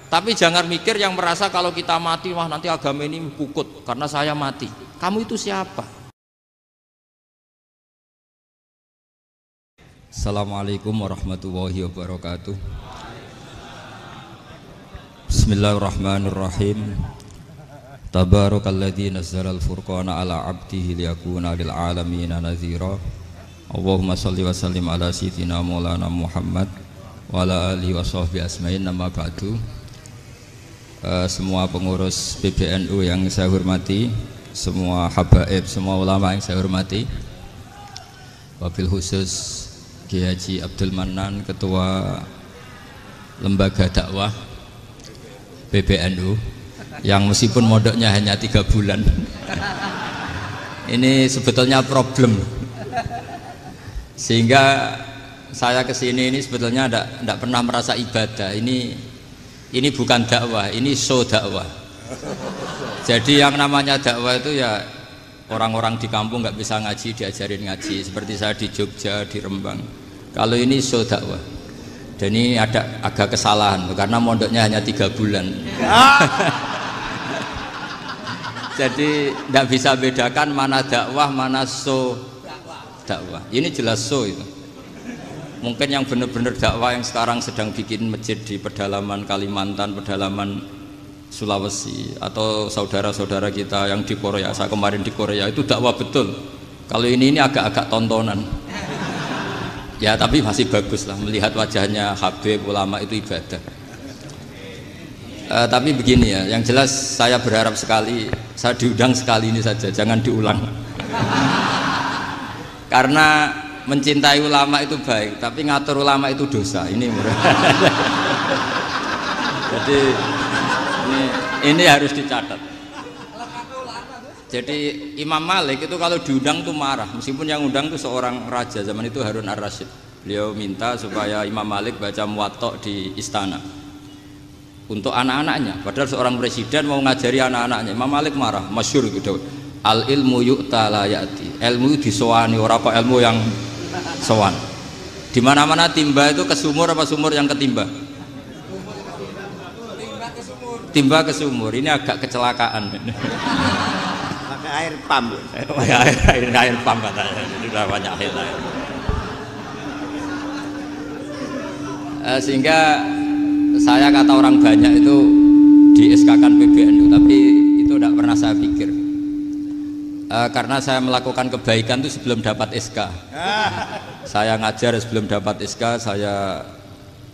Tapi jangan mikir yang merasa kalau kita mati, wah nanti agama ini kukut karena saya mati. Kamu itu siapa? Assalamualaikum warahmatullahi wabarakatuh. Bismillahirrahmanirrahim. Tabarakalladzi nazzalal furqana ala 'abdihi liyakuna lil 'alamina nadhira. Allahumma shalli wa sallim ala sayyidina Maulana Muhammad wa ala alihi wa sahbihi asma'in. Nama ba'du. Semua pengurus PBNU yang saya hormati, semua habaib, semua ulama yang saya hormati, wabil khusus Kiai Haji Abdul Manan, Ketua Lembaga Dakwah PBNU, yang meskipun mondoknya hanya 3 bulan ini sebetulnya problem, sehingga saya kesini ini sebetulnya tidak pernah merasa ibadah. Ini bukan dakwah, ini show dakwah. Jadi yang namanya dakwah itu ya orang-orang di kampung nggak bisa ngaji, diajarin ngaji. Seperti saya di Jogja, di Rembang. Kalau ini show dakwah. Dan ini ada agak kesalahan karena mondoknya hanya 3 bulan. Jadi tidak bisa bedakan mana dakwah, mana show dakwah. Ini jelas show itu. Mungkin yang benar-benar dakwah yang sekarang sedang bikin masjid di pedalaman Kalimantan, pedalaman Sulawesi, atau saudara-saudara kita yang di Korea. Saya kemarin di Korea itu dakwah betul. Kalau ini agak-agak tontonan. Ya tapi masih bagus lah melihat wajahnya habib ulama itu ibadah. Tapi begini ya, yang jelas saya berharap sekali, saya diundang sekali ini saja, jangan diulang. Karena mencintai ulama itu baik, tapi ngatur ulama itu dosa. Ini jadi ini harus dicatat. Jadi Imam Malik itu kalau diundang tuh marah, meskipun yang undang tuh seorang raja zaman itu, Harun ar-Rasyid. Beliau minta supaya Imam Malik baca Muwatta di istana untuk anak-anaknya, padahal seorang presiden mau ngajari anak-anaknya. Imam Malik marah, masyhur gitu. Al ilmu yu'ta la ya'ti. Ilmu disowani, ora kok ilmu yang sowan. Di mana-mana timba itu ke sumur apa sumur yang ketimba? Timba ke sumur. Ini agak kecelakaan. Pakai air pam. air pam katanya. Ini udah banyak air. Sehingga saya kata orang banyak itu di SK-kan PBNU, tapi itu tidak pernah saya pikir. Karena saya melakukan kebaikan itu sebelum dapat SK. Saya ngajar sebelum dapat SK, saya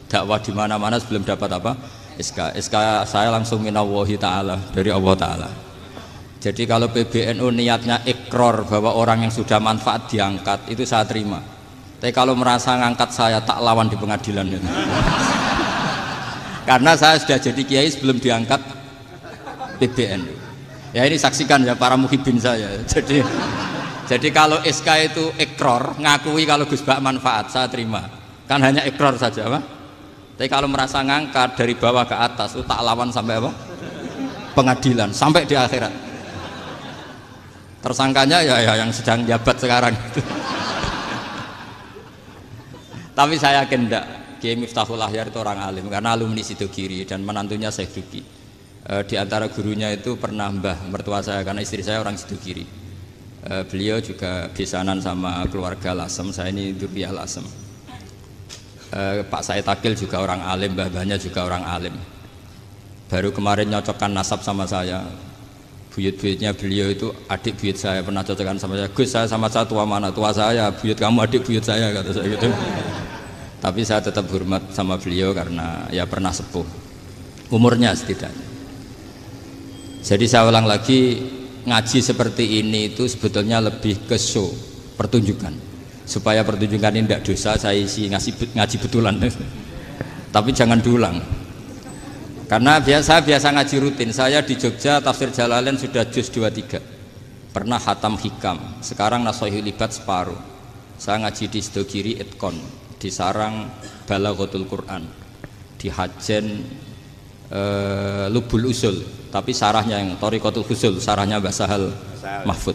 dakwah di mana-mana sebelum dapat apa? SK. SK saya langsung minallahi ta'ala, dari Allah Ta'ala. Jadi kalau PBNU niatnya ikrar bahwa orang yang sudah manfaat diangkat, itu saya terima. Tapi kalau merasa ngangkat saya, tak lawan di pengadilan. Karena saya sudah jadi kiai sebelum diangkat PBNU. Ya ini saksikan ya para muhibin saya. Jadi kalau SK itu ikrar, ngakui kalau Gus Bak manfaat, saya terima. Kan hanya ikrar saja, Pak. Tapi kalau merasa ngangkat dari bawah ke atas, itu tak lawan sampai apa? Pengadilan, sampai di akhirat. Tersangkanya ya yang sedang jabat sekarang. Tapi saya yakin enggak. Kiai Miftahul Ahyar itu orang alim karena alumni Sidogiri dan menantunya Syekh Duki. Di antara gurunya itu pernah mbah mertua saya, karena istri saya orang Sidogiri. Beliau juga besanan sama keluarga Lasem, saya ini Durriyah Lasem. Pak Said Akil juga orang alim, mbah-mbahnya juga orang alim. Baru kemarin nyocokkan nasab sama saya. Buyut-buyutnya beliau itu adik buyut saya, pernah cocokkan sama saya. Gus, saya sama saya tua mana? Tua saya, buyut kamu adik buyut saya, kata saya gitu. Tapi saya tetap hormat sama beliau karena ya pernah sepuh umurnya setidaknya. Jadi saya ulang lagi, ngaji seperti ini itu sebetulnya lebih ke show, pertunjukan. Supaya pertunjukan ini tidak dosa, saya isi ngaji betulan. Tapi jangan diulang. Karena saya biasa ngaji rutin. Saya di Jogja tafsir Jalalain sudah juz 23. Pernah khatam hikam. Sekarang Nashahul Ibad separuh. Saya ngaji di Sidogiri Itkon, di Sarang Balaghatul Quran, di Hajen Lubul Usul, tapi sarahnya yang Thariqatul Usul, sarahnya Mbah Sahal Mahfud.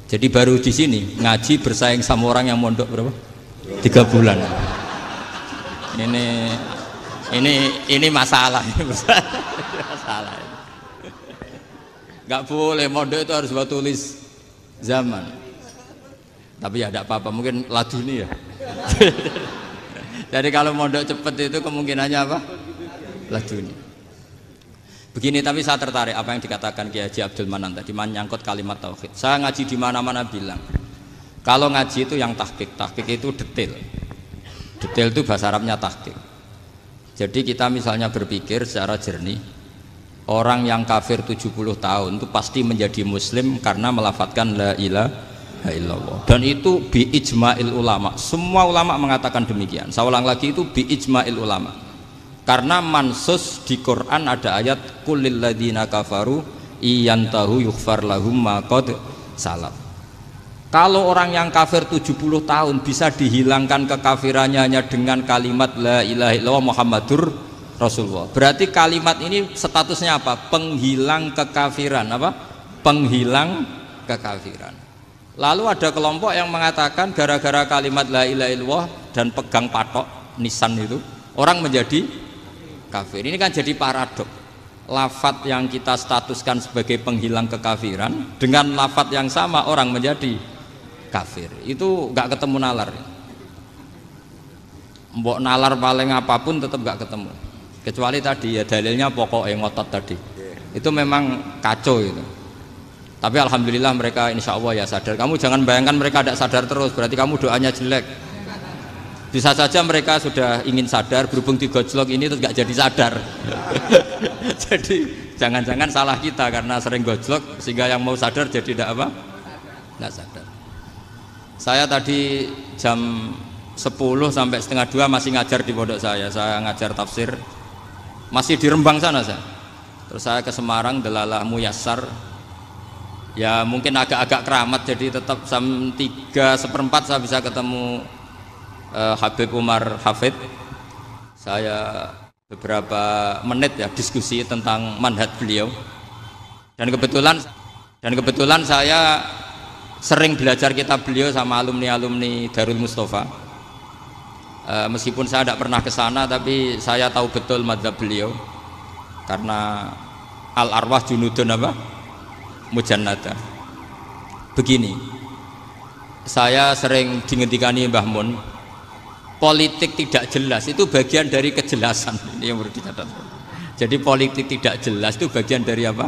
Jadi baru di sini ngaji bersaing sama orang yang mondok berapa? 3 bulan. Ini Ini masalah, masalah. Nggak boleh mondok itu harus buat tulis zaman. Tapi ya tidak apa-apa, mungkin laduni ya. Jadi kalau mondok cepet itu kemungkinannya apa? Laduni. Begini, tapi saya tertarik apa yang dikatakan Kiai Haji Abdul Manan tadi menyangkut kalimat tauhid. Saya ngaji di mana-mana bilang, kalau ngaji itu yang tahqiq itu detail. Detail itu bahasa Arabnya tahqiq. Jadi kita misalnya berpikir secara jernih, orang yang kafir 70 tahun itu pasti menjadi muslim karena melafadzkan la ilaha illallah. Dan itu bi ijma'il ulama. Semua ulama mengatakan demikian. Saya ulang lagi, itu bi ijma'il ulama. Karena mansus di Quran ada ayat kullil ladzina kafaru iyantahu yughfar lahum ma qad salaf. Kalau orang yang kafir 70 tahun bisa dihilangkan kekafirannya hanya dengan kalimat la ilaha illallah Muhammadur Rasulullah. Berarti kalimat ini statusnya apa? Penghilang kekafiran, apa? Penghilang kekafiran. Lalu ada kelompok yang mengatakan gara-gara kalimat la ilaha illallah dan pegang patok nisan itu orang menjadi kafir. Ini kan jadi paradok. Lafat yang kita statuskan sebagai penghilang kekafiran dengan lafat yang sama orang menjadi kafir. Itu nggak ketemu nalar. Mbok nalar paling apapun tetap nggak ketemu. Kecuali tadi ya dalilnya pokok yang ngotot tadi. Itu memang kacau itu. Tapi alhamdulillah mereka insya Allah ya sadar. Kamu jangan bayangkan mereka tidak sadar terus. Berarti kamu doanya jelek. Bisa saja mereka sudah ingin sadar, berhubung digojlok ini terus gak jadi sadar. Jadi jangan-jangan salah kita karena sering gojlok sehingga yang mau sadar jadi tidak apa? Nggak sadar. Saya tadi jam 10 sampai setengah 2 masih ngajar di pondok saya ngajar tafsir masih di Rembang sana saya. Terus saya ke Semarang Delalah Muyassar. Ya mungkin agak-agak keramat jadi tetap jam 3:4 saya bisa ketemu Habib Umar Hafid. Saya beberapa menit ya diskusi tentang manhaj beliau dan kebetulan saya sering belajar kitab beliau sama alumni Darul Mustafa. Meskipun saya tidak pernah ke sana tapi saya tahu betul mazhab beliau karena al arwah junudun apa mujannada. Begini, saya sering dingendikani Mbah Mun, politik tidak jelas itu bagian dari kejelasan. Ini yang perlu dicatat. Jadi politik tidak jelas itu bagian dari apa?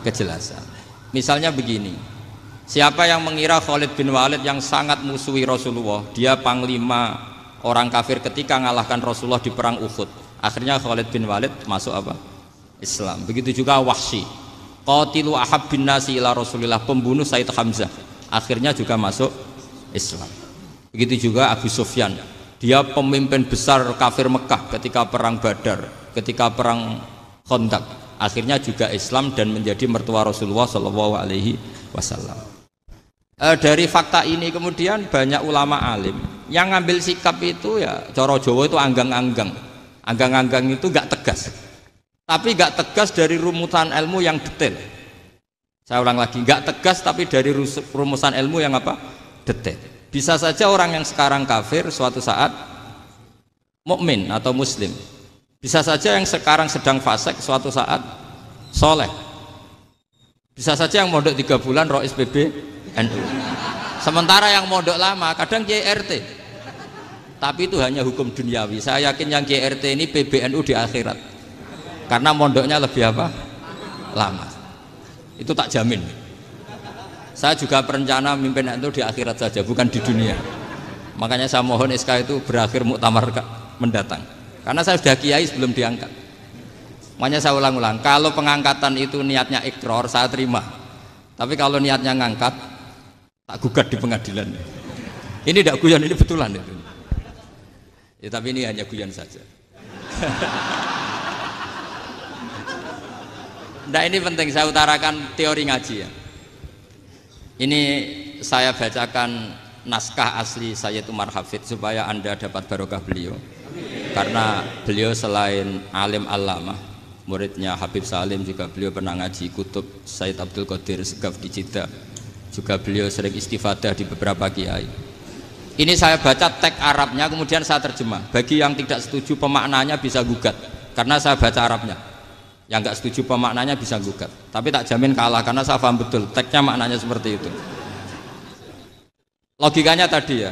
Kejelasan. Misalnya begini, siapa yang mengira Khalid bin Walid yang sangat musuhi Rasulullah, dia panglima orang kafir ketika ngalahkan Rasulullah di perang Uhud, akhirnya Khalid bin Walid masuk apa? Islam. Begitu juga Wahsy, qatilu ahabbin nasi ila Rasulillah, pembunuh Sayyid Hamzah, akhirnya juga masuk Islam. Begitu juga Abu Sufyan, dia pemimpin besar kafir Mekah ketika perang Badar, ketika perang Khandaq, akhirnya juga Islam dan menjadi mertua Rasulullah Shallallahu Alaihi Wasallam. Dari fakta ini kemudian banyak ulama alim yang ngambil sikap itu ya coro Jawa itu anggang-anggang itu gak tegas, tapi gak tegas dari rumusan ilmu yang detail. Saya ulang lagi, gak tegas tapi dari rumusan ilmu yang apa? Detail. Bisa saja orang yang sekarang kafir suatu saat mukmin atau muslim. Bisa saja yang sekarang sedang fasik suatu saat soleh. Bisa saja yang mondok 3 bulan rois PB NU. Sementara yang mondok lama kadang Kiai RT. Tapi itu hanya hukum duniawi. Saya yakin yang Kiai RT ini PBNU di akhirat. Karena mondoknya lebih apa? Lama. Itu tak jamin. Saya juga berencana mimpin itu di akhirat saja, bukan di dunia. Makanya saya mohon SK itu berakhir muktamar mendatang. Karena saya sudah kiai sebelum diangkat. Makanya saya ulang-ulang, kalau pengangkatan itu niatnya ikrar, saya terima. Tapi kalau niatnya ngangkat, tak gugat di pengadilan. Ini tidak guyon, ini betulan itu. Ya, tapi ini hanya guyon saja. Nah ini penting saya utarakan teori ngaji ya. Ini saya bacakan naskah asli Sayyid Umar Hafid supaya Anda dapat barokah beliau. Karena beliau selain alim allamah, muridnya Habib Salim, juga beliau pernah ngaji kutub Sayyid Abdul Qadir Segaf di Jeddah. Juga beliau sering istifadah di beberapa kiai. Ini saya baca teks Arabnya, kemudian saya terjemah. Bagi yang tidak setuju pemaknanya bisa gugat, karena saya baca Arabnya. Yang nggak setuju pemaknanya bisa gugat. Tapi tak jamin kalah, karena saya paham betul teksnya maknanya seperti itu. Logikanya tadi ya,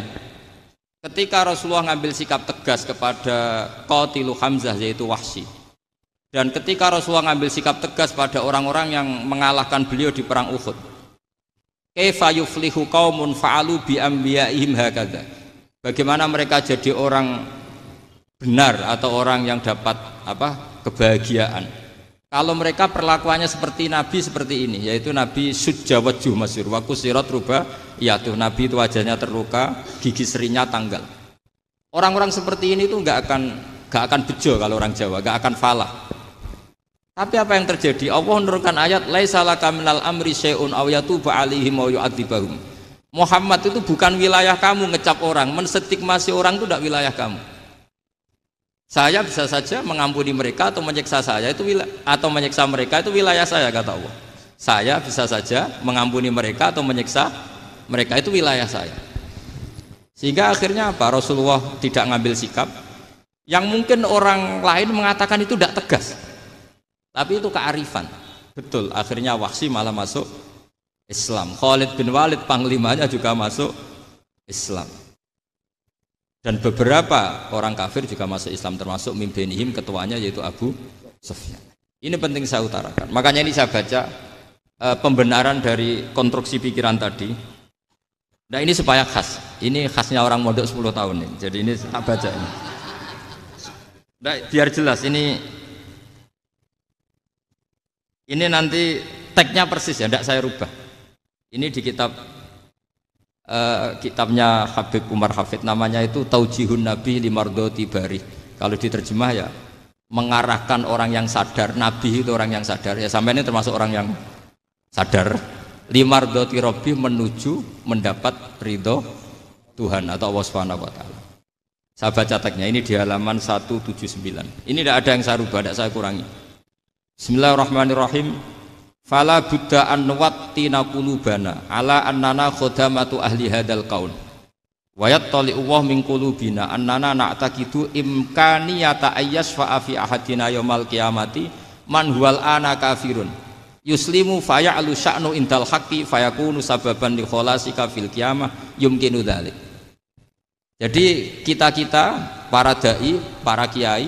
ketika Rasulullah ngambil sikap tegas kepada Qatilu Hamzah yaitu Wahsy, dan ketika Rasulullah ngambil sikap tegas pada orang-orang yang mengalahkan beliau di perang Uhud, kaifa yuflihu qaumun fa'alu bi anbiya'ihim hakadha, bagaimana mereka jadi orang benar atau orang yang dapat kebahagiaan kalau mereka perlakuannya seperti Nabi seperti ini, yaitu Nabi sujja wajhuh masyhur wa kusirat ruba, yaitu Nabi itu wajahnya terluka, gigi serinya tanggal. Orang-orang seperti ini tuh nggak akan bejo kalau orang Jawa, nggak akan falah. Tapi apa yang terjadi? Allah menurunkan ayat laisa laka minal amri syai'un aw yatuba 'alaihim aw yu'adzibahum. Muhammad itu bukan wilayah kamu ngecap orang, menstigmasi orang itu tidak wilayah kamu. Saya bisa saja mengampuni mereka atau menyiksa saya itu atau menyiksa mereka itu wilayah saya, kata Allah. Saya bisa saja mengampuni mereka atau menyiksa mereka itu wilayah saya. Sehingga akhirnya apa? Rasulullah tidak ngambil sikap yang mungkin orang lain mengatakan itu tidak tegas. Tapi itu kearifan. Betul, akhirnya Wahsy malah masuk Islam. Khalid bin Walid panglimanya juga masuk Islam. Dan beberapa orang kafir juga masuk Islam, termasuk mimbenihim, ketuanya yaitu Abu Sufyan. Ini penting saya utarakan. Makanya ini saya baca pembenaran dari konstruksi pikiran tadi. Nah ini supaya khas. Ini khasnya orang mondok 10 tahun nih. Jadi ini tak baca ini. Nah, biar jelas ini nanti teksnya persis ya, tidak saya rubah. Ini di kitabnya Habib Umar Hafid, namanya itu Taujihun Nabi Limardoti Bari. Kalau diterjemah ya mengarahkan orang yang sadar. Nabi itu orang yang sadar. Ya sampai ini termasuk orang yang sadar. Limardoti Robbi, menuju mendapat ridho Tuhan atau Allah Subhanahu wa taala. Saya baca teksnya ini di halaman 179. Ini tidak ada yang saya rubah, tidak saya kurangi. Bismillahirrahmanirrahim. Fala budda an nuwattina qulubana ala annana khadamatu ahli hadzal qaul. Wa yattali'u wa min qulubina annana na'taqidu imkaniyata ayyasfa fi ahadina yaumal qiyamati man huwal ana kafirun. Yuslimu faya'lu sya'nu indal haqqi fayakunu sababan li kholasika fil qiyamah yumkinu dzalik. Jadi kita-kita para dai, para kiai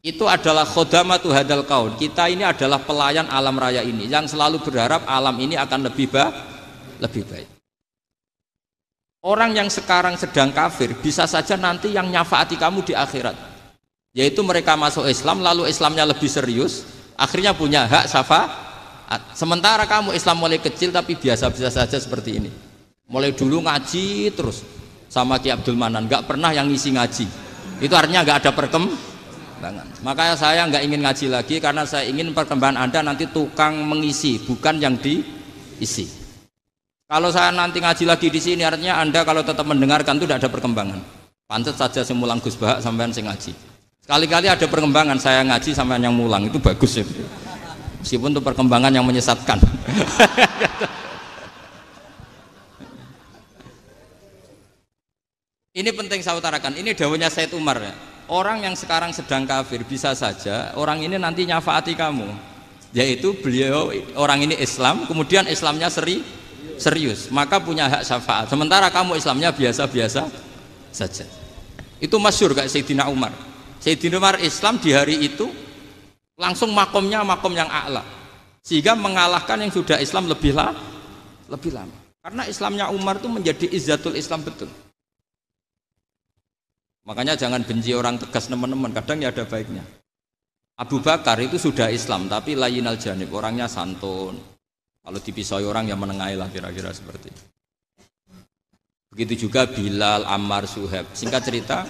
itu adalah khodamatu hadal kaun. Kita ini adalah pelayan alam raya ini yang selalu berharap alam ini akan lebih baik. Orang yang sekarang sedang kafir bisa saja nanti yang nyafaati kamu di akhirat, yaitu mereka masuk Islam lalu Islamnya lebih serius, akhirnya punya hak syafaat. Sementara kamu Islam mulai kecil tapi biasa-biasa saja seperti ini, mulai dulu ngaji terus sama Ki Abdul Manan, nggak pernah yang ngisi ngaji, itu artinya nggak ada perkembangan. Makanya saya nggak ingin ngaji lagi, karena saya ingin perkembangan Anda nanti tukang mengisi, bukan yang diisi. Kalau saya nanti ngaji lagi di sini, artinya Anda kalau tetap mendengarkan itu tidak ada perkembangan. Pantes saja saya mulang Gus Bahak sampean sing ngaji. Sekali-kali ada perkembangan, saya ngaji sampean yang mulang, itu bagus ya. Meskipun itu perkembangan yang menyesatkan. Ini penting saya utarakan. Ini dawuhnya Said Umar ya. Orang yang sekarang sedang kafir bisa saja orang ini nanti nyafaati kamu, yaitu beliau orang ini Islam, kemudian Islamnya serius, maka punya hak syafaat. Sementara kamu Islamnya biasa-biasa saja. Itu masyhur kayak Sayyidina Umar. Sayyidina Umar Islam di hari itu langsung makomnya makom yang a'la, sehingga mengalahkan yang sudah Islam lebih lama. Karena Islamnya Umar itu menjadi izzatul Islam betul. Makanya jangan benci orang tegas teman-teman, kadang ya ada baiknya. Abu Bakar itu sudah Islam tapi layinal janib, orangnya santun. Kalau dipisoi orang yang menengahi lah, kira-kira seperti itu. Begitu juga Bilal, Ammar, Suhaib. Singkat cerita,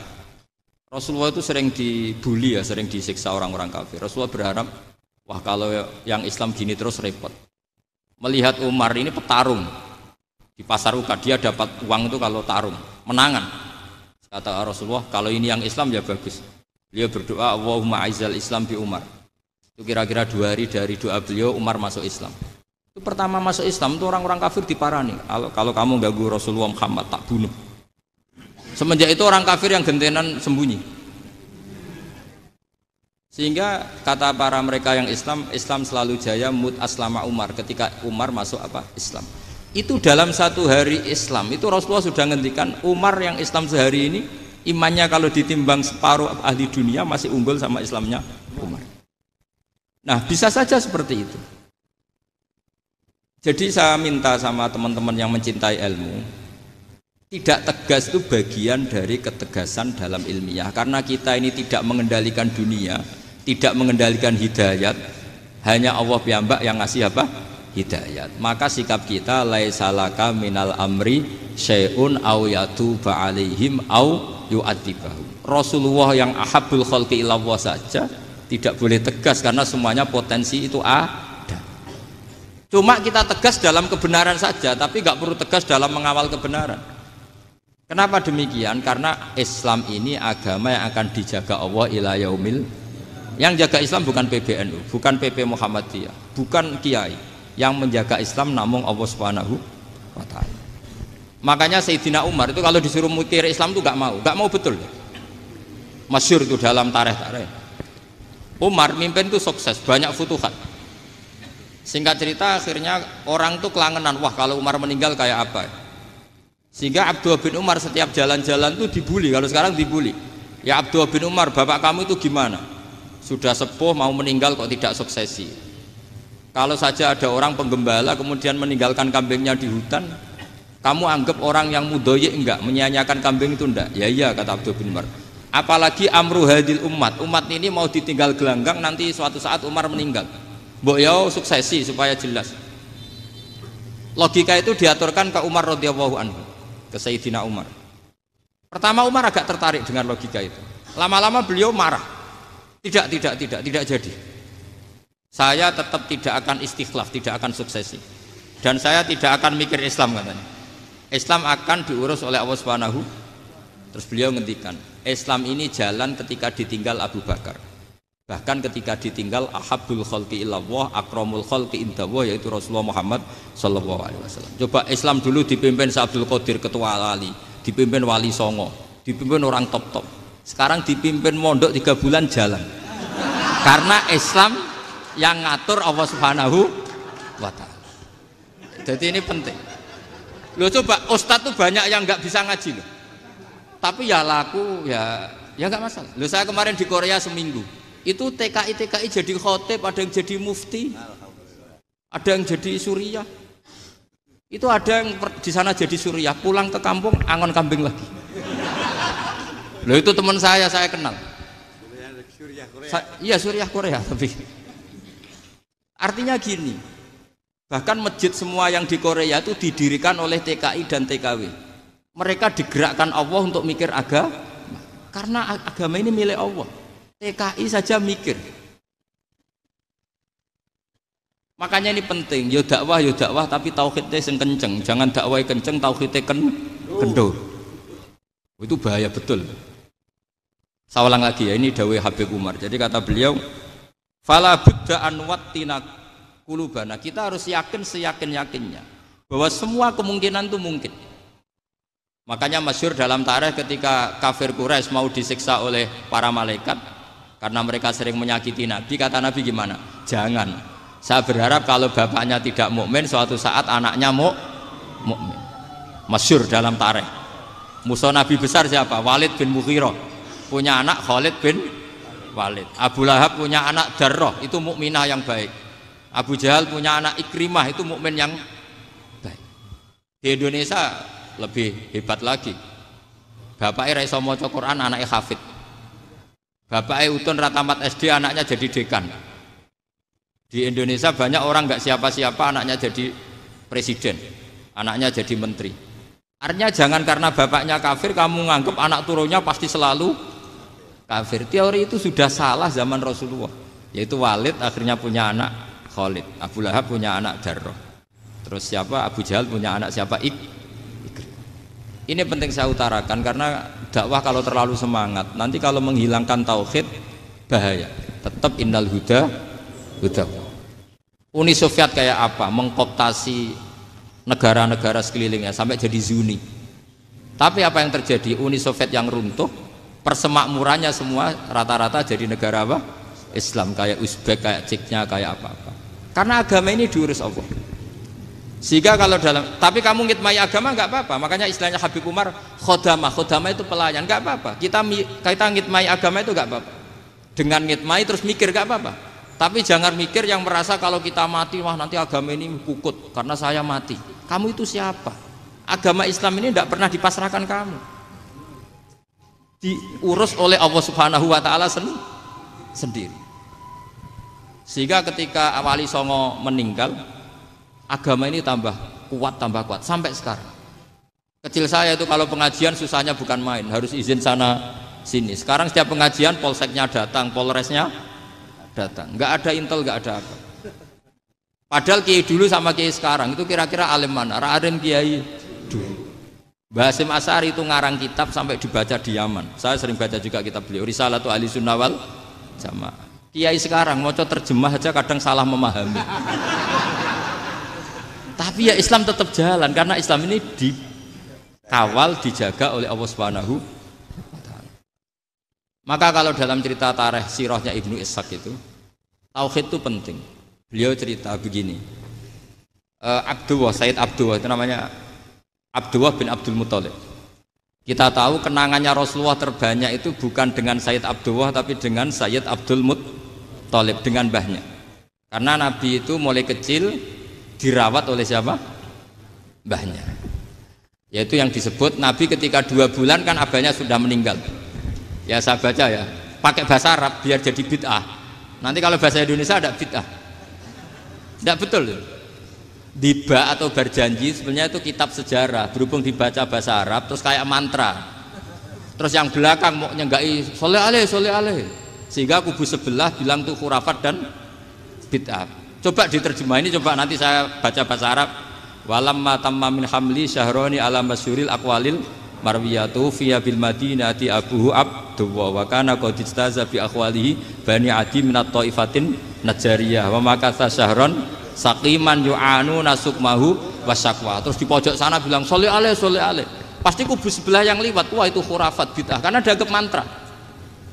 Rasulullah itu sering dibully ya, sering disiksa orang-orang kafir. Rasulullah berharap, wah kalau yang Islam gini terus repot. Melihat Umar ini petarung di pasar Uka, dia dapat uang itu kalau tarung, menangan. Kata Rasulullah, kalau ini yang Islam ya bagus. Beliau berdoa, Allahumma aizal Islam bi Umar. Itu kira-kira 2 hari dari doa beliau, Umar masuk Islam. Itu pertama masuk Islam itu orang-orang kafir diparani. Kalau kamu ganggu Rasulullah Muhammad tak bunuh. Semenjak itu orang kafir yang gentenan sembunyi. Sehingga kata para mereka yang Islam, Islam selalu jaya mut aslama Umar, ketika Umar masuk apa? Islam. Itu dalam satu hari Islam, itu Rasulullah sudah ngendikan Umar yang Islam sehari ini imannya kalau ditimbang separuh ahli dunia masih unggul sama Islamnya Umar. Nah, bisa saja seperti itu. Jadi saya minta sama teman-teman yang mencintai ilmu, tidak tegas itu bagian dari ketegasan dalam ilmiah, karena kita ini tidak mengendalikan dunia, tidak mengendalikan hidayat, hanya Allah piyambak yang ngasih apa? Hidayat. Maka sikap kita laisalaka minal amri syai'un aw yatuba alaihim aw yu'adzibahum. Rasulullah yang ahabbul khalqi ilallah saja tidak boleh tegas karena semuanya potensi itu ada. Cuma kita tegas dalam kebenaran saja, tapi nggak perlu tegas dalam mengawal kebenaran. Kenapa demikian? Karena Islam ini agama yang akan dijaga Allah ila yaumil. Yang jaga Islam bukan PBNU, bukan PP Muhammadiyah, bukan kiai. Yang menjaga Islam namun Allah Subhanahu wa taala. Makanya Sayyidina Umar itu kalau disuruh mikir Islam itu nggak mau betul. Masyhur itu dalam tarikh-tarikh. Umar mimpin itu sukses, banyak futuhat. Singkat cerita akhirnya orang tuh kelangenan, wah kalau Umar meninggal kayak apa? Sehingga Abdullah bin Umar setiap jalan-jalan tuh dibully, kalau sekarang dibully. Ya Abdullah bin Umar, bapak kamu itu gimana? Sudah sepuh mau meninggal kok tidak suksesi. Kalau saja ada orang penggembala kemudian meninggalkan kambingnya di hutan, kamu anggap orang yang mudoyik enggak, menyia-nyiakan kambing itu enggak? Ya iya, kata Abdullah bin Umar. Apalagi amru hadil umat ini mau ditinggal gelanggang, nanti suatu saat Umar meninggal. Mbok ya suksesi supaya jelas. Logika itu diaturkan ke Umar radhiyallahu anhu, ke Sayyidina Umar. Pertama Umar agak tertarik dengan logika itu. Lama-lama beliau marah. Tidak jadi. Saya tetap tidak akan istikhlaf, tidak akan suksesi. Dan saya tidak akan mikir Islam, katanya. Islam akan diurus oleh Allah Subhanahu. Terus beliau ngendikan, Islam ini jalan ketika ditinggal Abu Bakar. Bahkan ketika ditinggal ahabbul khalqi ilallah, akramul khalqi indallah, yaitu Rasulullah Muhammad sallallahu alaihi wasallam. Coba Islam dulu dipimpin Abdul Qadir ketua wali, dipimpin Wali Songo, dipimpin orang top-top. Sekarang dipimpin mondok 3 bulan jalan. Karena Islam yang ngatur Allah Subhanahu wa taala. Jadi ini penting. Loh coba ustadz tuh banyak yang nggak bisa ngaji loh. Tapi ya laku ya nggak masalah. Loh saya kemarin di Korea seminggu. Itu TKI jadi khotib, ada yang jadi mufti, ada yang jadi suriah. Itu ada yang di sana jadi suriah, pulang ke kampung angon kambing lagi. Loh itu teman saya kenal. Iya suriah Korea tapi. Artinya gini, bahkan masjid semua yang di Korea itu didirikan oleh TKI dan TKW. Mereka digerakkan Allah untuk mikir agama, karena agama ini milik Allah. TKI saja mikir. Makanya ini penting, yo dakwah tapi tauhidnya sing kenceng, jangan dakwah kenceng tauhidnya kendor. Itu bahaya betul. Saya ulang lagi ya, ini dawuh Habib Umar. Jadi kata beliau, fala budda an wattina qulubana. Kita harus yakin seyakin-yakinnya bahwa semua kemungkinan itu mungkin. Makanya masyhur dalam tarikh ketika kafir Quraisy mau disiksa oleh para malaikat karena mereka sering menyakiti Nabi, kata Nabi gimana? Jangan. Saya berharap kalau bapaknya tidak mukmin, suatu saat anaknya mukmin. Masyhur dalam tarikh. Musuh Nabi besar siapa? Walid bin Mughirah. Punya anak Khalid bin Walid. Abu Lahab punya anak Darrah, itu mukminah yang baik. Abu Jahal punya anak Ikrimah, itu mukmin yang baik. Di Indonesia lebih hebat lagi. Bapaknya iso maca Quran, anaknya hafid. Bapaknya utun ratamat SD, anaknya jadi dekan. Di Indonesia banyak orang nggak siapa-siapa, anaknya jadi presiden, anaknya jadi menteri. Artinya jangan karena bapaknya kafir kamu nganggap anak turunnya pasti selalu kafir. Teori itu sudah salah zaman Rasulullah. Yaitu Walid akhirnya punya anak Khalid, Abu Lahab punya anak Darrah. Terus siapa? Abu Jahal punya anak siapa? Ini penting saya utarakan karena dakwah kalau terlalu semangat, nanti kalau menghilangkan tauhid bahaya. Tetap innal huda. Uni Soviet kayak apa? Mengkooptasi negara-negara sekelilingnya sampai jadi Zuni. Tapi apa yang terjadi? Uni Soviet yang runtuh, persemakmurannya semua rata-rata jadi negara apa? Islam, kayak Uzbek, kayak Ceknya, kayak apa-apa. Karena agama ini diurus Allah. Sehingga kalau tapi kamu ngitmai agama nggak apa-apa. Makanya istilahnya Habib Umar, khodamah itu pelayan, nggak apa-apa. Kita ngitmai agama itu nggak apa-apa. Dengan ngitmai terus mikir nggak apa-apa. Tapi jangan mikir yang merasa kalau kita mati, wah nanti agama ini kukut karena saya mati. Kamu itu siapa? Agama Islam ini tidak pernah dipasrahkan kamu. Diurus oleh Allah Subhanahu wa taala sendiri. Sehingga ketika Wali Songo meninggal, agama ini tambah kuat sampai sekarang. Kecil saya itu kalau pengajian susahnya bukan main, harus izin sana sini. Sekarang setiap pengajian polseknya datang, polresnya datang, nggak ada intel, nggak ada apa. Padahal kiai dulu sama kiai sekarang itu kira-kira alim mana? Alim kiai dulu. Mbah Hasyim Asy'ari itu ngarang kitab sampai dibaca di Yaman. Saya sering baca juga kitab beliau, Risalatu Ahli Sunnah wal Jamaah. Kiai sekarang mau terjemah aja kadang salah memahami. Tapi ya Islam tetap jalan karena Islam ini dikawal, dijaga oleh Allah Subhanahu wa taala. Maka kalau dalam cerita tarikh sirahnya Ibnu Ishaq itu, tauhid itu penting. Beliau cerita begini. Sayyid Abdullah itu namanya Abdullah bin Abdul Muthalib. Kita tahu kenangannya Rasulullah terbanyak itu bukan dengan Sayyid Abdullah tapi dengan Sayyid Abdul Muthalib, dengan mbahnya. Karena Nabi itu mulai kecil dirawat oleh siapa? Mbahnya. Yaitu yang disebut Nabi ketika 2 bulan kan abahnya sudah meninggal. Ya saya baca ya, pakai bahasa Arab biar jadi bid'ah. Nanti kalau bahasa Indonesia ada bid'ah. Tidak betul. Diba atau berjanji sebenarnya itu kitab sejarah, berhubung dibaca bahasa Arab terus kayak mantra. Terus yang belakang mau nyenggai soleh aleh, sehingga kubu sebelah bilang tuh khurafat dan bid'ah. Coba diterjemah ini, coba nanti saya baca bahasa Arab. Walamma tamma min hamli syahroni ala masyuril aqwalil marwiyatu fiya bil madinati abuhu Abdullah wa kana qad istaza bi aqwalihi bani adi min at-taifatin najariyah wa makatha syahron saqiman yu'anu nasukmahu wasyakwa. Terus di pojok sana bilang soleh aleh. Pasti kubu sebelah yang liwat, wah itu khurafat bid'ah karena dianggap mantra.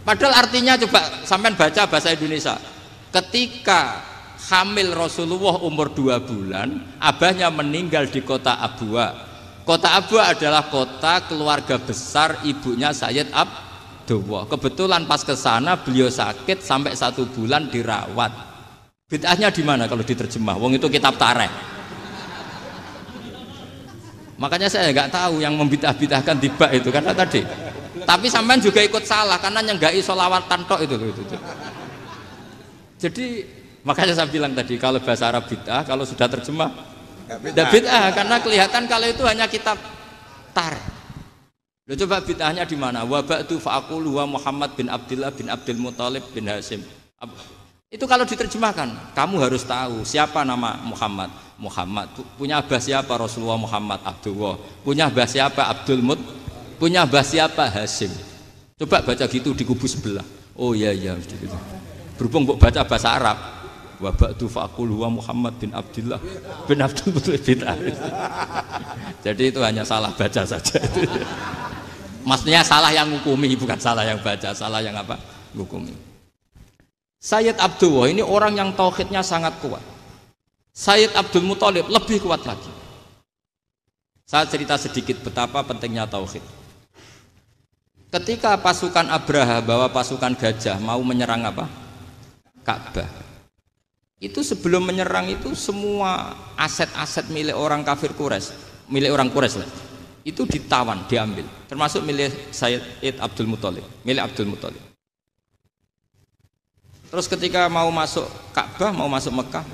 Padahal artinya coba sampean baca bahasa Indonesia. Ketika hamil Rasulullah umur 2 bulan, abahnya meninggal di kota Abwa. Kota Abwa adalah kota keluarga besar ibunya Sayyid Abdullah. Kebetulan pas ke sana beliau sakit sampai 1 bulan dirawat. Bid'ahnya di mana kalau diterjemah? Wong itu kitab tarikh. Makanya saya nggak tahu yang membid'ah-bid'ahkan tiba itu karena tadi. Tapi sampean juga ikut salah karena nyenggai sholawat tantok itu. Jadi makanya saya bilang tadi kalau bahasa Arab bid'ah, kalau sudah terjemah tidak bid'ah karena kelihatan kalau itu hanya kitab tarikh. Lo coba bid'ahnya di mana? Wa ba'du fa'aqulu wa Muhammad bin Abdullah bin Abdul Muthalib bin Hasyim. Itu kalau diterjemahkan, kamu harus tahu siapa nama Muhammad. Muhammad punya abah siapa? Rasulullah Muhammad Abdullah. Punya abah siapa? Abdul Mut. Punya abah siapa? Hasyim. Coba baca gitu di kubu sebelah. Oh iya gitu. Berhubung baca bahasa Arab. Wa ba'du fa'qulu wa Muhammad bin Abdullah bin Abdul Muthalib bin Jadi itu hanya salah baca saja. Maksudnya salah yang ngukumi, bukan salah yang baca, salah yang apa? Ngukumi. Sayyid Abdullah ini orang yang tauhidnya sangat kuat. Sayyid Abdul Muthalib lebih kuat lagi. Saya cerita sedikit betapa pentingnya tauhid. Ketika pasukan Abraha bawa pasukan gajah mau menyerang apa? Ka'bah. Itu sebelum menyerang itu semua aset-aset milik orang kafir Quraisy, milik orang Quraisy lah. Itu ditawan, diambil, termasuk milik Sayyid Abdul Muthalib, milik Abdul Muthalib. Terus ketika mau masuk Ka'bah, mau masuk Mekah,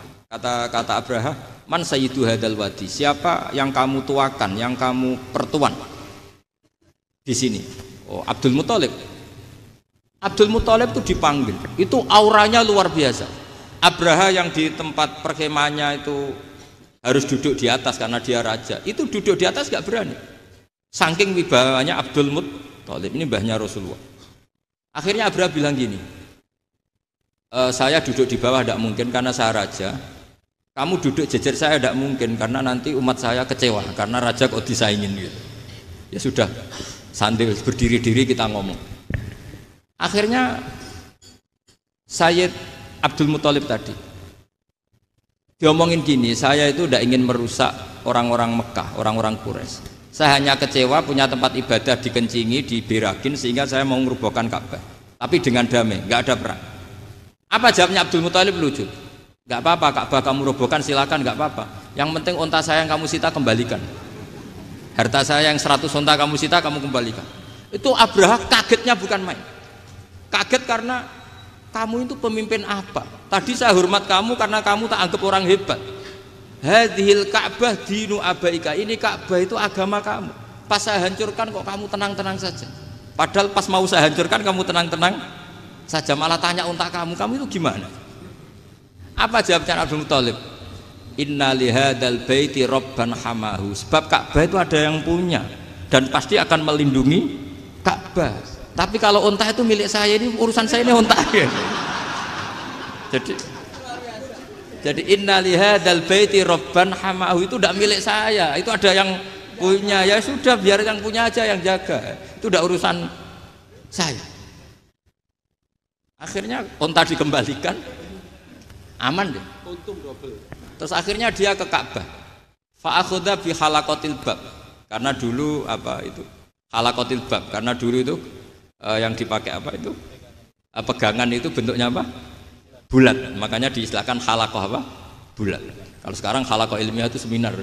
kata Abraha, man sayyidu hadal wadi, siapa yang kamu tuakan, yang kamu pertuan di sini? Oh, Abdul Muthalib. Abdul Muthalib itu dipanggil, itu auranya luar biasa. Abraha yang di tempat perkemahannya itu harus duduk di atas karena dia raja, itu duduk di atas gak berani. Saking wibawanya Abdul Muthalib, ini mbahnya Rasulullah. Akhirnya Abraha bilang gini, saya duduk di bawah tidak mungkin karena saya raja. Kamu duduk jejer saya tidak mungkin karena nanti umat saya kecewa karena raja kok disaingin gitu. Ya sudah, sambil berdiri-diri kita ngomong. Akhirnya Sayyid Abdul Muthalib tadi diomongin gini, saya itu tidak ingin merusak orang-orang Mekah, orang-orang Quraisy. Saya hanya kecewa punya tempat ibadah dikencingi, diberakin sehingga saya mau merubuhkan Ka'bah. Tapi dengan damai, nggak ada perang. Apa jawabnya Abdul Muthalib? Lucu. Nggak apa-apa, Ka'bah kamu robohkan silakan, nggak apa-apa. Yang penting unta saya yang kamu sita kembalikan. Harta saya yang 100 unta kamu sita kamu kembalikan. Itu Abraha kagetnya bukan main. Kaget karena kamu itu pemimpin apa? Tadi saya hormat kamu karena kamu tak anggap orang hebat. Hadhil Ka'bah dinu abaika. Ini Ka'bah itu agama kamu. Pas saya hancurkan kok kamu tenang-tenang saja. Padahal pas mau saya hancurkan kamu tenang-tenang saja, malah tanya unta kamu itu gimana? Apa jawabnya Abdul Muthalib? Inna lihadal baiti rabban hamahu. Sebab Ka'bah itu ada yang punya dan pasti akan melindungi Ka'bah. Tapi kalau unta itu milik saya, ini urusan saya, ini unta. Jadi inna lihadal baiti rabban hamahu itu tidak milik saya, itu ada yang punya. Ya sudah, biar yang punya aja yang jaga. Itu tidak urusan saya. Akhirnya unta dikembalikan, aman deh. Untung double. Terus akhirnya dia ke Ka'bah. Fa'akhudha bi halaqatil bab. Karena dulu apa itu? Halaqatil bab. Karena dulu itu yang dipakai apa itu? Pegangan itu bentuknya apa? Bulat. Makanya diistilahkan halaqah apa? Bulat. Kalau sekarang halaqah ilmiah itu seminar.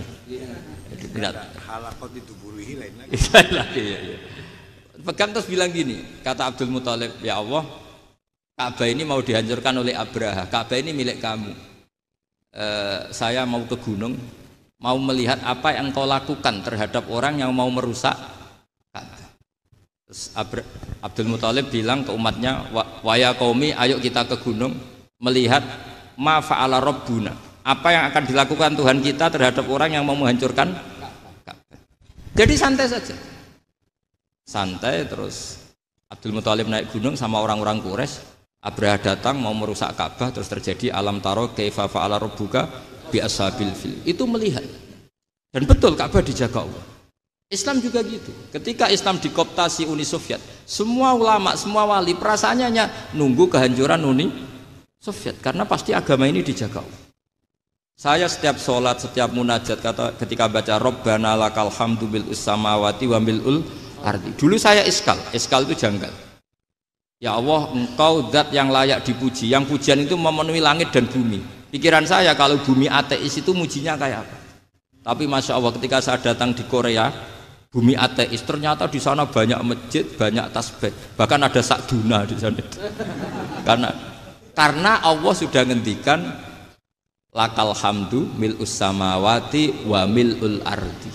Jadi benar. Halaqah itu buruhi lain lagi. Iya. Pegang terus bilang gini, kata Abdul Muthalib, ya Allah, Ka'bah ini mau dihancurkan oleh Abraha. Ka'bah ini milik kamu. Saya mau ke gunung, mau melihat apa yang kau lakukan terhadap orang yang mau merusak Ka'bah. Terus Abdul Muthalib bilang ke umatnya, wa ya qaumi, ayo kita ke gunung melihat ma fa'ala rabbuna, apa yang akan dilakukan Tuhan kita terhadap orang yang mau menghancurkan Ka'bah. Jadi santai saja, santai. Terus Abdul Muthalib naik gunung sama orang-orang Quraisy. Abraha datang mau merusak Ka'bah, terus terjadi alam taro kaifa fa'ala rabbuka bi ashabil fil. Itu melihat. Dan betul Ka'bah dijaga Allah. Islam juga gitu. Ketika Islam dikooptasi Uni Soviet, semua ulama, semua wali perasaannya hanya nunggu kehancuran Uni Soviet, karena pasti agama ini dijaga Allah. Saya setiap sholat, setiap munajat ketika baca Rabbana lakal hamdu bil samawati wa mil'ul ardi. Dulu saya iskal itu janggal. Ya Allah, engkau zat yang layak dipuji, yang pujian itu memenuhi langit dan bumi. Pikiran saya kalau bumi ateis itu mujinya kayak apa? Tapi Masya Allah, ketika saya datang di Korea, bumi ateis, ternyata di sana banyak masjid, banyak tasbih, bahkan ada sakduna di sana. Karena Allah sudah ngendikan lakal hamdu mil'us samawati wa mil'ul ardi.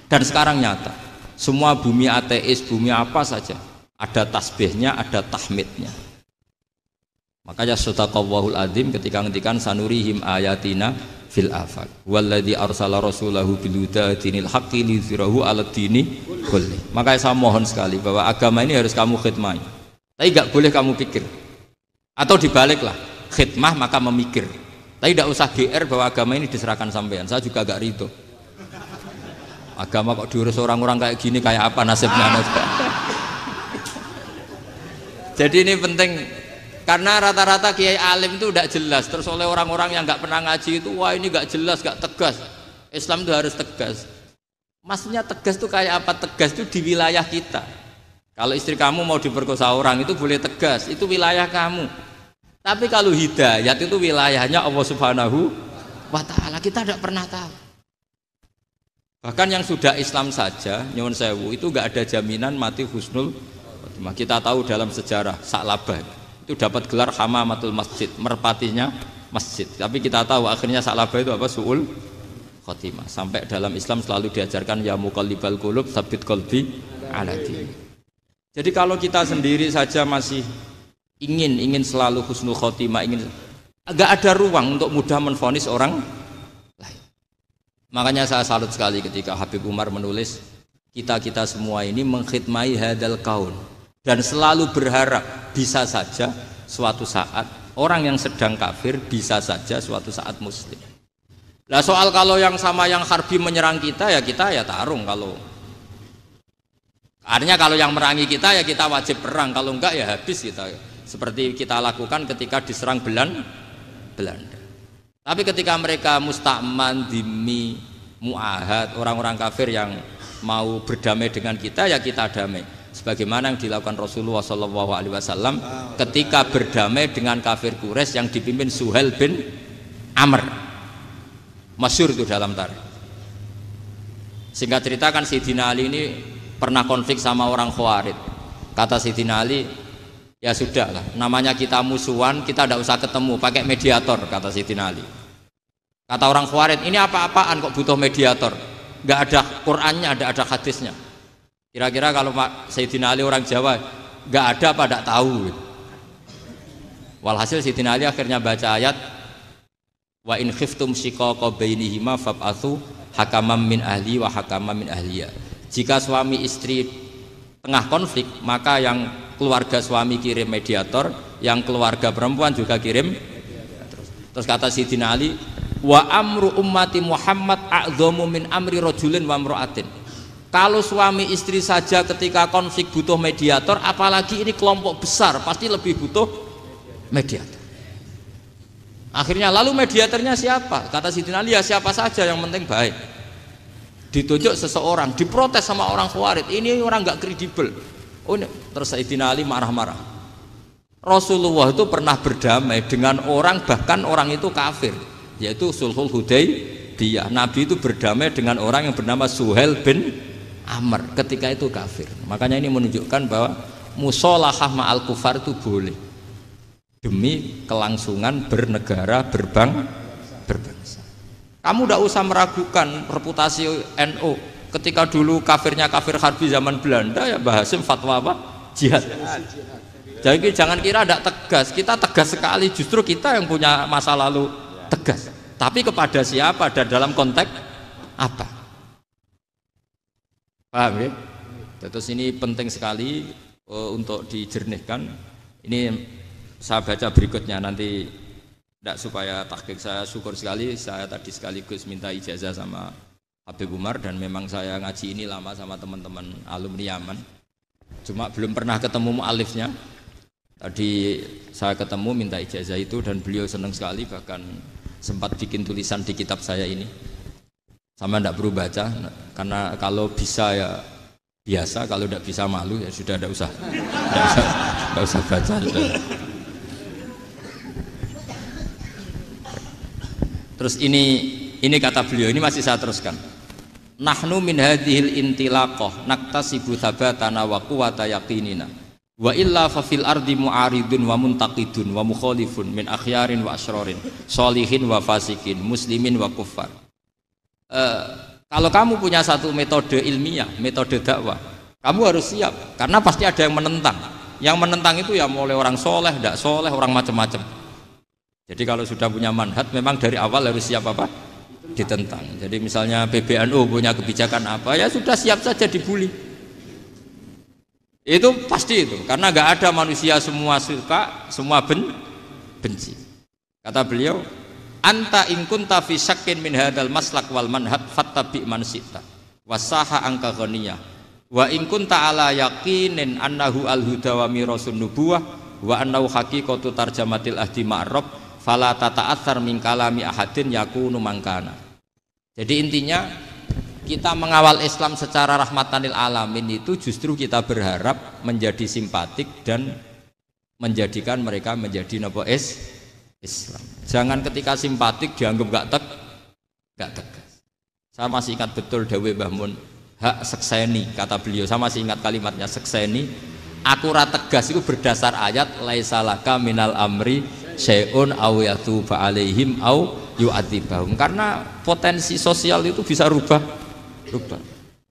Dan sekarang nyata, semua bumi ateis, bumi apa saja, ada tasbihnya, ada tahmidnya. Makanya sadaqallahul adzim ketika ngendikan sanurihim ayatina fil afaq walladzi arsala rasulahu bil huda dinil haqqi liyuzhirahu 'alad dini kulli. Makanya saya mohon sekali bahwa agama ini harus kamu khidmah. Tapi enggak boleh kamu pikir. Atau dibaliklah, khidmah maka memikir. Tapi tidak usah GR bahwa agama ini diserahkan sampean. Saya juga agak ridho. Agama kok diurus orang-orang kayak gini, kayak apa nasibnya? Jadi ini penting, karena rata-rata kiai alim itu tidak jelas. Terus oleh orang-orang yang nggak pernah ngaji itu, wah ini nggak jelas, nggak tegas. Islam itu harus tegas. Maksudnya tegas itu kayak apa? Tegas itu di wilayah kita. Kalau istri kamu mau diperkosa orang itu boleh tegas, itu wilayah kamu. Tapi kalau hidayat itu wilayahnya Allah Subhanahu wa Ta'ala, kita tidak pernah tahu. Bahkan yang sudah Islam saja, nyuwun sewu, itu nggak ada jaminan mati husnul. Kita tahu dalam sejarah Sa'labah itu dapat gelar hamamatul masjid, merpatinya masjid. Tapi kita tahu akhirnya Sa'labah itu apa? Su'ul khotimah. Sampai dalam Islam selalu diajarkan ya muqallibal qulub tsabbit qalbi ala dini. Jadi kalau kita sendiri saja masih ingin selalu husnul khotimah, agak ada ruang untuk mudah menvonis orang lain. Makanya saya salut sekali ketika Habib Umar menulis kita semua ini mengkhidmai hadal kaun. Dan selalu berharap bisa saja suatu saat orang yang sedang kafir bisa saja suatu saat muslim. Nah soal kalau yang sama yang harbi menyerang kita ya tarung. Kalau Artinya kalau yang merangi kita ya kita wajib perang, kalau enggak ya habis kita. Seperti kita lakukan ketika diserang Belanda. Tapi ketika mereka musta'man, dhimmi, mu'ahad, orang-orang kafir yang mau berdamai dengan kita ya kita damai. Sebagaimana yang dilakukan Rasulullah SAW ketika berdamai dengan kafir Quraisy yang dipimpin Suhail bin Amr. Masyhur itu dalam tarikh. Singkat cerita kan Sayyidina Ali ini pernah konflik sama orang Khawarij. Kata Sayyidina Ali, ya sudahlah, namanya kita musuhan, kita tidak usah ketemu, pakai mediator, kata Sayyidina Ali. Kata orang Khawarij, ini apa-apaan kok butuh mediator? Nggak ada Qur'annya, ada hadisnya. Kira-kira kalau Sayyidina Ali orang Jawa, nggak ada apa tidak tahu. Walhasil Sayyidina Ali akhirnya baca ayat, wa in khiftum shiqaqa bainihima fab'atsu hakaman min ahli wa hakaman min ahliya. Jika suami istri tengah konflik, maka yang keluarga suami kirim mediator, yang keluarga perempuan juga kirim. Terus kata Sayyidina Ali, wa amru ummati Muhammad a'dhamu min amri rajulin wa imra'atin. Kalau suami istri saja ketika konflik butuh mediator, apalagi ini kelompok besar pasti lebih butuh mediator. Akhirnya lalu mediatornya siapa? Kata Sayyidina Ali, ya siapa saja yang penting baik. Ditunjuk seseorang, diprotes sama orang Khawarij, ini orang nggak kredibel. Oh, terus Sayyidina Ali marah-marah. Rasulullah itu pernah berdamai dengan orang, bahkan orang itu kafir, yaitu Sulhul Hudaybiyah. Nabi itu berdamai dengan orang yang bernama Suhail bin Amr, ketika itu kafir. Makanya ini menunjukkan bahwa musolahah ma'al kufar itu boleh demi kelangsungan bernegara, berbangsa. Kamu tidak usah meragukan reputasi NU. Ketika dulu kafirnya kafir harbi zaman Belanda, ya Mbah Hasim fatwa apa? Jihad. Jadi jangan kira tidak tegas. Kita tegas sekali. Justru kita yang punya masa lalu tegas. Tapi kepada siapa dan dalam konteks apa? Paham ya? Terus ini penting sekali untuk dijernihkan. Ini saya baca berikutnya nanti. Tidak supaya tahqiq, saya syukur sekali, saya tadi sekaligus minta ijazah sama Habib Umar dan memang saya ngaji ini lama sama teman-teman alumni Yaman, cuma belum pernah ketemu mu'alifnya. Tadi saya ketemu minta ijazah itu dan beliau senang sekali, bahkan sempat bikin tulisan di kitab saya ini. Sama tidak perlu baca, karena kalau bisa ya biasa, kalau tidak bisa malu ya sudah, tidak usah baca. Terus ini kata beliau, ini masih saya teruskan. Nahnu min hadhil intilaqah naktasibu thabatana wa quwwata yaqinina. Wa illa fa fil ardi mu'aridun wa muntaqidun wa mukhalifun min akhyarin wa asyrarin, sholihin wa fasikin, muslimin wa kuffar. Kalau kamu punya satu metode ilmiah, metode dakwah, kamu harus siap karena pasti ada yang menentang. Yang menentang itu ya mulai orang soleh, tidak soleh, orang macam-macam. Jadi kalau sudah punya manhaj, memang dari awal harus siap apa? Ditentang. Jadi misalnya PBNU punya kebijakan apa, ya sudah siap saja dibully. Itu pasti itu, karena nggak ada manusia semua suka, semua benci. Kata beliau, anta in kunta fi syakkin min hadzal maslak wal manhaj fattabi man syi'ta wasaha angka ghaniyah wa in kunta ala yaqinin annahu al huda wa mirasun nubuwah wa annahu haqiqatu tarjamatil ahdi ma'rab fala tata'atsar min kalami ahadin yakunu mangkana. Jadi intinya kita mengawal Islam secara rahmatanil alamin itu justru kita berharap menjadi simpatik dan menjadikan mereka menjadi Islam. Jangan ketika simpatik dianggap gak tegas. Saya masih ingat betul dawuh Mbah Mun, hak sekseni, kata beliau. Saya masih ingat kalimatnya, sekseni. Aku ra tegas itu berdasar ayat laisalaka minal amri syai'un aw yatuba alaihim aw yu'adzibahum, karena potensi sosial itu bisa rubah.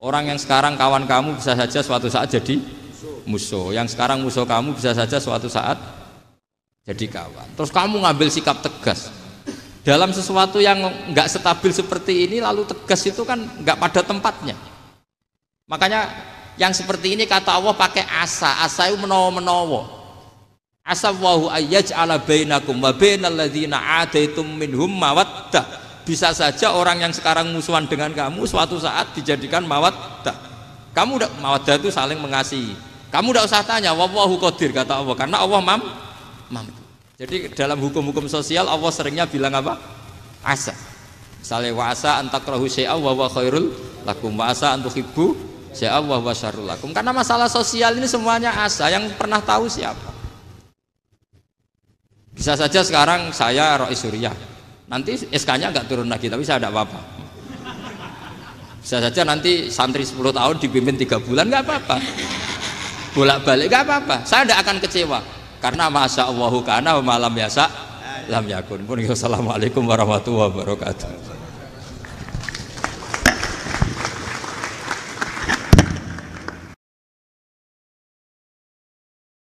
Orang yang sekarang kawan kamu bisa saja suatu saat jadi musuh, yang sekarang musuh kamu bisa saja suatu saat jadi kawan. Terus kamu ngambil sikap tegas dalam sesuatu yang enggak stabil seperti ini, lalu tegas itu kan enggak pada tempatnya. Makanya yang seperti ini kata Allah pakai asa itu menawa-menawa. Asa wahu ayyaj'ala bainakum wa bainal ladzina adaitum minhum mawaddah. Bisa saja orang yang sekarang musuhan dengan kamu suatu saat dijadikan mawaddah, Kamu udah mawaddah itu saling mengasihi. Kamu udah usah tanya, wallahu qadir kata Allah, karena Allah mampu. Jadi dalam hukum-hukum sosial Allah seringnya bilang apa? Asa. Misalnya wa asa an takrahu syai'an wa huwa khairul lakum wa asa an tuhibbu syai'an wa huwa syarrul lakum. Karena masalah sosial ini semuanya asa, yang pernah tahu siapa? Bisa saja sekarang saya Rois Surya, nanti SK-nya nggak turun lagi, tapi saya tidak apa-apa. Bisa saja nanti santri 10 tahun dipimpin 3 bulan nggak apa-apa, bolak-balik nggak apa-apa, saya tidak akan kecewa karena masya Allahu kana wa malam yasa lam yakun. Assalamualaikum warahmatullahi wabarakatuh.